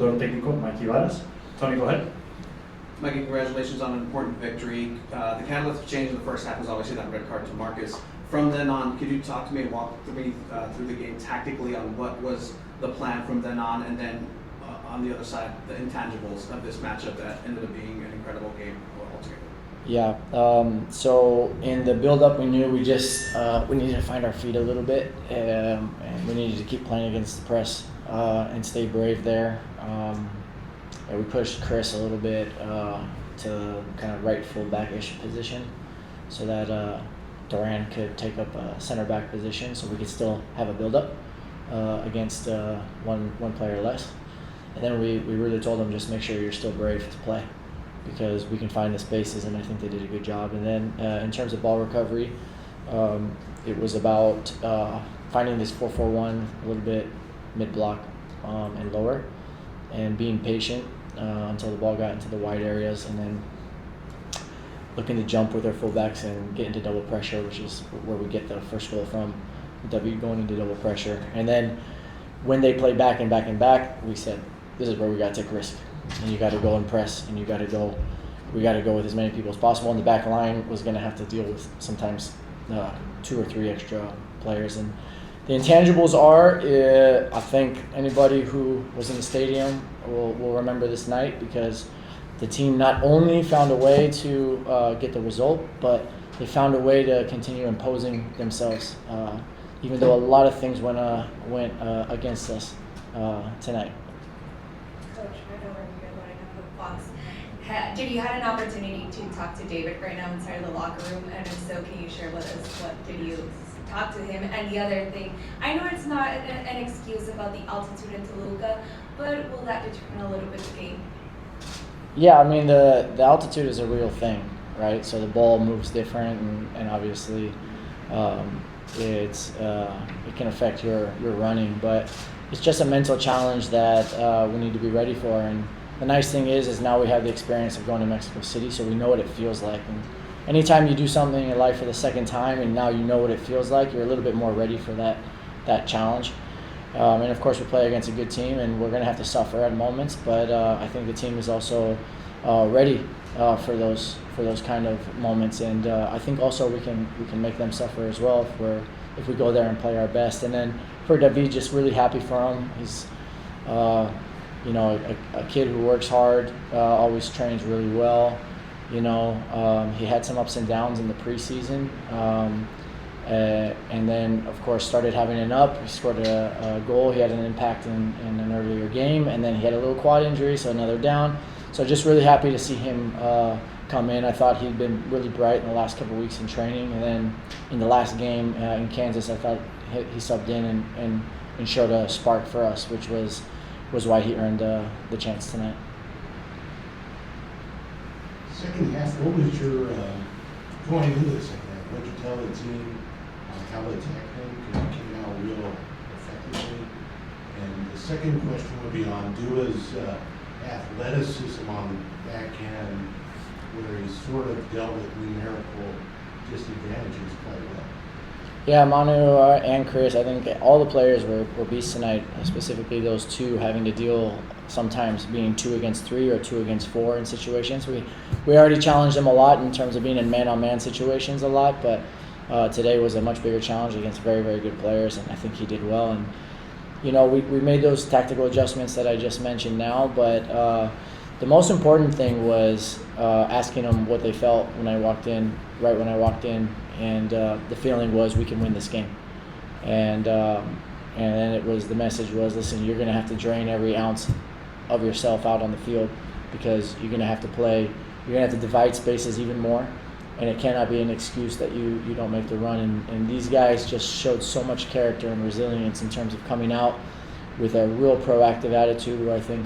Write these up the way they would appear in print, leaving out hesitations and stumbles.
director técnico, Mikey Varas. Tony, go ahead. Mikey, congratulations on an important victory. The catalyst of change in the first half was obviously that red card to Marcus. From then on, could you talk to me and walk me through the game tactically on what was the plan from then on, and then on the other side, the intangibles of this matchup that ended up being an incredible game altogether? Yeah, so in the build-up, we knew we needed to find our feet a little bit, and we needed to keep playing against the press and stay brave there. And we pushed Chris a little bit to kind of right fullback-ish position so that Duran could take up a center back position so we could still have a build-up against one player less. And then we really told them, just make sure you're still brave to play because we can find the spaces, and I think they did a good job. And then in terms of ball recovery, it was about finding this 4-4-1 a little bit mid-block and lower, and being patient until the ball got into the wide areas, and then looking to jump with our fullbacks and get into double pressure, which is where we get the first goal from, David going into double pressure. And then when they play back and back and back, we said, this is where we got to take risk. And you got to go and press, and we got to go with as many people as possible. And the back line was going to have to deal with sometimes 2 or 3 extra players. And the intangibles are, I think anybody who was in the stadium will remember this night, because the team not only found a way to get the result, but they found a way to continue imposing themselves, even though a lot of things went against us tonight. Coach, I know where you're going up the box. Did you had an opportunity to talk to David right now inside of the locker room? And if so, can you share with us what did you talk to him? And the other thing, I know it's not an excuse about the altitude in Toluca, but will that determine a little bit the game? Yeah, I mean the altitude is a real thing, right? So the ball moves different, and obviously it can affect your running, but it's just a mental challenge that we need to be ready for. And the nice thing is now we have the experience of going to Mexico City, so we know what it feels like. And anytime you do something in your life for the second time and now you know what it feels like, you're a little bit more ready for that challenge. And of course we play against a good team, and we're going to have to suffer at moments, but I think the team is also ready for those kind of moments, and I think also we can make them suffer as well if we go there and play our best. And then for David, just really happy for him. He's a kid who works hard, always trains really well. He had some ups and downs in the preseason, and then of course started having an up. He scored a goal. He had an impact in an earlier game, and then he had a little quad injury, so another down. So just really happy to see him come in. I thought he'd been really bright in the last couple of weeks in training, and then in the last game in Kansas, I thought he subbed in and showed a spark for us, which was why he earned the chance tonight. Second half, what was your going into the second half? What did you tell the team how to attack him? Because he came out real effectively. And the second question would be on Dua's athleticism on the back end, where he sort of dealt with numerical disadvantages quite well. Yeah, Manu and Chris, I think all the players were beasts tonight, specifically those two having to deal sometimes being 2 against 3 or 2 against 4 in situations. We already challenged them a lot in terms of being in man-on-man situations a lot, but today was a much bigger challenge against very, very good players, and I think he did well. And we made those tactical adjustments that I just mentioned now, but the most important thing was asking them what they felt when I walked in, and the feeling was we can win this game. And then the message was, listen, you're going to have to drain every ounce of yourself out on the field, because you're going to have to play, you're going to have to divide spaces even more, and it cannot be an excuse that you don't make the run. And these guys just showed so much character and resilience in terms of coming out with a real proactive attitude, where I think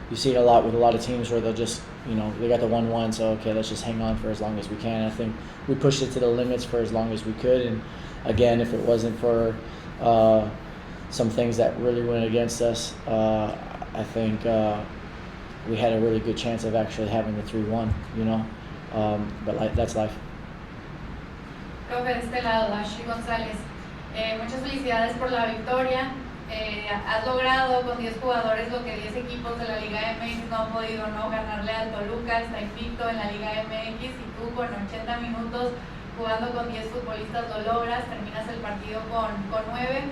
you see it a lot with a lot of teams where they'll just, they got the 1-1, so okay, let's just hang on for as long as we can. I think we pushed it to the limits for as long as we could, and again, if it wasn't for some things that really went against us, I think we had a really good chance of actually having the 3-1, but that's life. Profe, de este lado, Ashley González, muchas felicidades por la victoria. Has logrado con 10 jugadores lo que 10 equipos de la Liga MX no han podido, ¿no? Ganarle al Toluca, está invicto en la Liga MX y tú con 80 minutos jugando con 10 futbolistas lo logras, terminas el partido con 9.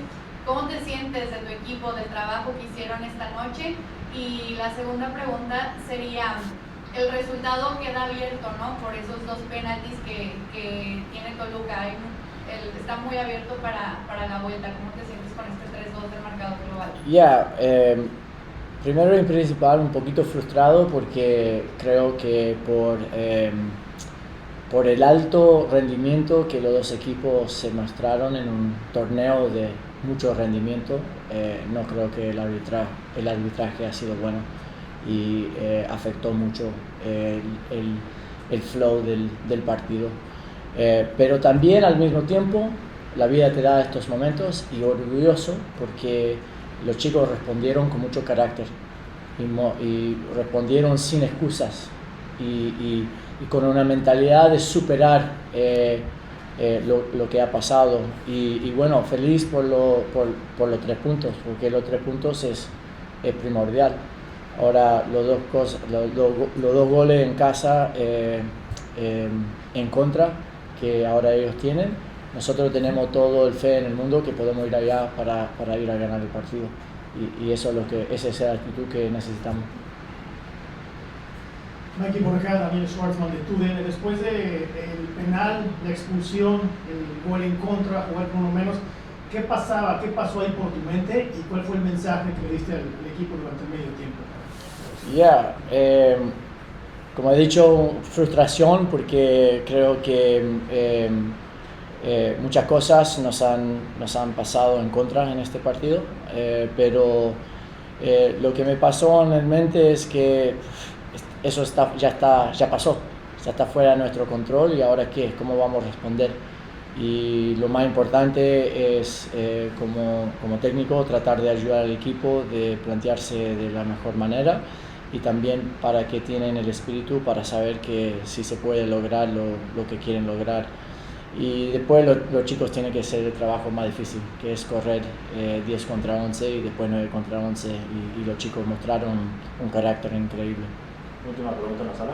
¿Cómo te sientes de tu equipo, del trabajo que hicieron esta noche? Y la segunda pregunta sería, el resultado queda abierto, ¿no? Por esos 2 penaltis que tiene Toluca. Está muy abierto para la vuelta. ¿Cómo te sientes con este 3-2 del marcador global? Primero y principal un poquito frustrado porque creo que por el alto rendimiento que los dos equipos se mostraron en un torneo de mucho rendimiento, no creo que el arbitraje ha sido bueno y afectó mucho el flow del partido. Pero también al mismo tiempo la vida te da estos momentos y orgulloso porque los chicos respondieron con mucho carácter y respondieron sin excusas y con una mentalidad de superar lo que ha pasado y bueno, feliz por los 3 puntos porque los 3 puntos es primordial. Ahora los dos goles en casa en contra que ahora ellos tienen, nosotros tenemos todo el fe en el mundo que podemos ir allá para ir a ganar el partido y eso es esa es la actitud que necesitamos. Mikey, por acá, Daniel Schwartzman de TUDN. Después del penal, la expulsión, el gol en contra, jugar por lo menos, ¿qué pasó ahí por tu mente y cuál fue el mensaje que le diste al equipo durante el medio tiempo? Como he dicho, frustración porque creo que muchas cosas nos han pasado en contra en este partido, pero lo que me pasó en la mente es que eso ya pasó, ya está fuera de nuestro control y ahora ¿qué? ¿Cómo vamos a responder? Y lo más importante es como técnico tratar de ayudar al equipo, de plantearse de la mejor manera y también para que tienen el espíritu para saber que sí se puede lograr lo que quieren lograr. Y después los chicos tienen que hacer el trabajo más difícil, que es correr 10 contra 11 y después 9 contra 11 y los chicos mostraron un carácter increíble. Última pregunta en la sala.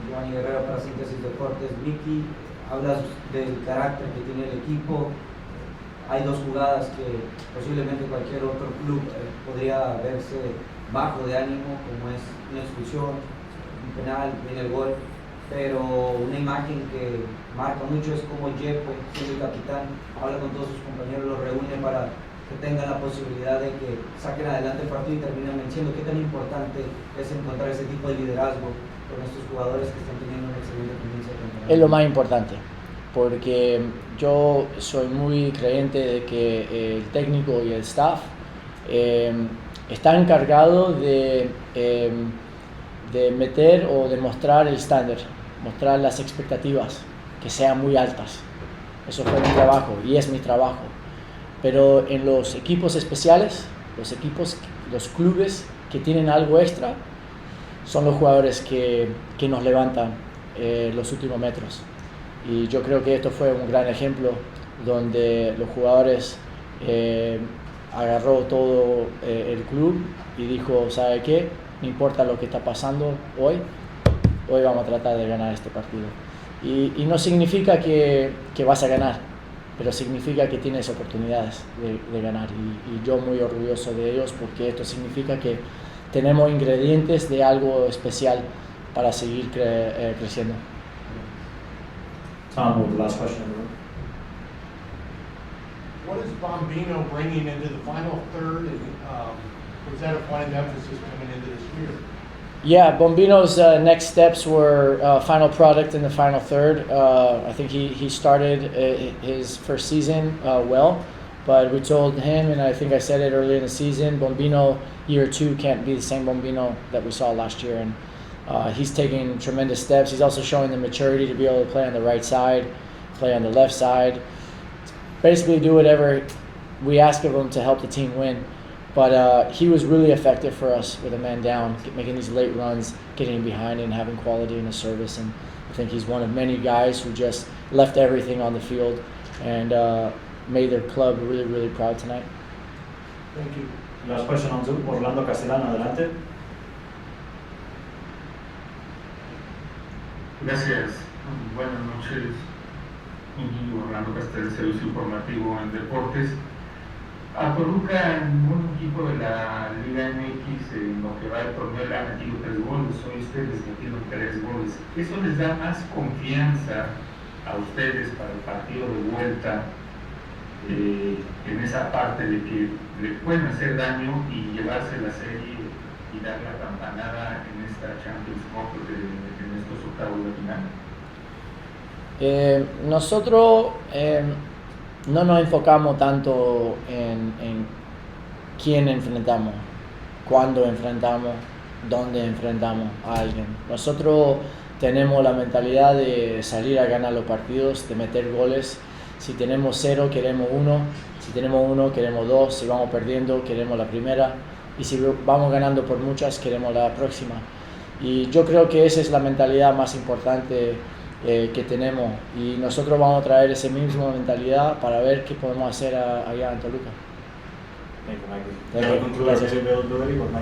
Giovanni Guerrero para Síntesis Deportes. Vicky, hablas del carácter que tiene el equipo. Hay 2 jugadas que posiblemente cualquier otro club podría verse bajo de ánimo, como es una expulsión, un penal, viene el gol, pero una imagen que marca mucho es como Jeppe, siendo el capitán, habla con todos sus compañeros, los reúne para que tengan la posibilidad de que saquen adelante el partido y terminen venciendo. ¿Qué tan importante es encontrar ese tipo de liderazgo con estos jugadores que están teniendo una excelente tendencia de temporada? Es lo más importante, porque yo soy muy creyente de que el técnico y el staff está encargado de meter o de mostrar el estándar, mostrar las expectativas, que sean muy altas. Eso fue mi trabajo y es mi trabajo. Pero en los equipos especiales, los clubes que tienen algo extra, son los jugadores que nos levantan los últimos metros. Y yo creo que esto fue un gran ejemplo donde los jugadores agarró todo el club y dijo, ¿sabe qué? No importa lo que está pasando hoy vamos a tratar de ganar este partido. Y no significa que vas a ganar, pero significa que tienes oportunidades de ganar. Y yo muy orgulloso de ellos porque esto significa que tenemos ingredientes de algo especial para seguir creciendo. Tom, with the last question in the room. What is Bombino bringing into the final third, and was that a point of emphasis coming into this year? Yeah, Bombino's next steps were final product in the final third. I think he started his first season well, but we told him, and I think I said it earlier in the season, Bombino year 2 can't be the same Bombino that we saw last year, and he's taking tremendous steps. He's also showing the maturity to be able to play on the right side, play on the left side, basically do whatever we ask of him to help the team win. But he was really effective for us with a man down, making these late runs, getting behind and having quality in the service. And I think he's one of many guys who just left everything on the field and made their club really, really proud tonight. Thank you. Last question on Zoom, Orlando Castellano, adelante. Gracias. Buenas noches. Orlando Castellano, Servicio Informativo en Deportes. A Toluca, ningún equipo de la Liga MX en lo que va del torneo le ha metido 3 goles. Hoy ustedes metieron 3 goles. ¿Eso les da más confianza a ustedes para el partido de vuelta en esa parte de que le pueden hacer daño y llevarse la serie y dar la campanada en esta Champions Cup en estos octavos de final? Nosotros no nos enfocamos tanto en quién enfrentamos, cuándo enfrentamos, dónde enfrentamos a alguien. Nosotros tenemos la mentalidad de salir a ganar los partidos, de meter goles. Si tenemos 0, queremos 1. Si tenemos 1, queremos 2. Si vamos perdiendo, queremos la primera. Y si vamos ganando por muchas, queremos la próxima. Y yo creo que esa es la mentalidad más importante que tenemos. Y nosotros vamos a traer esa misma mentalidad para ver qué podemos hacer allá en Toluca. Thank you, Mikey. Thank you. That concludes our availability with Mikey.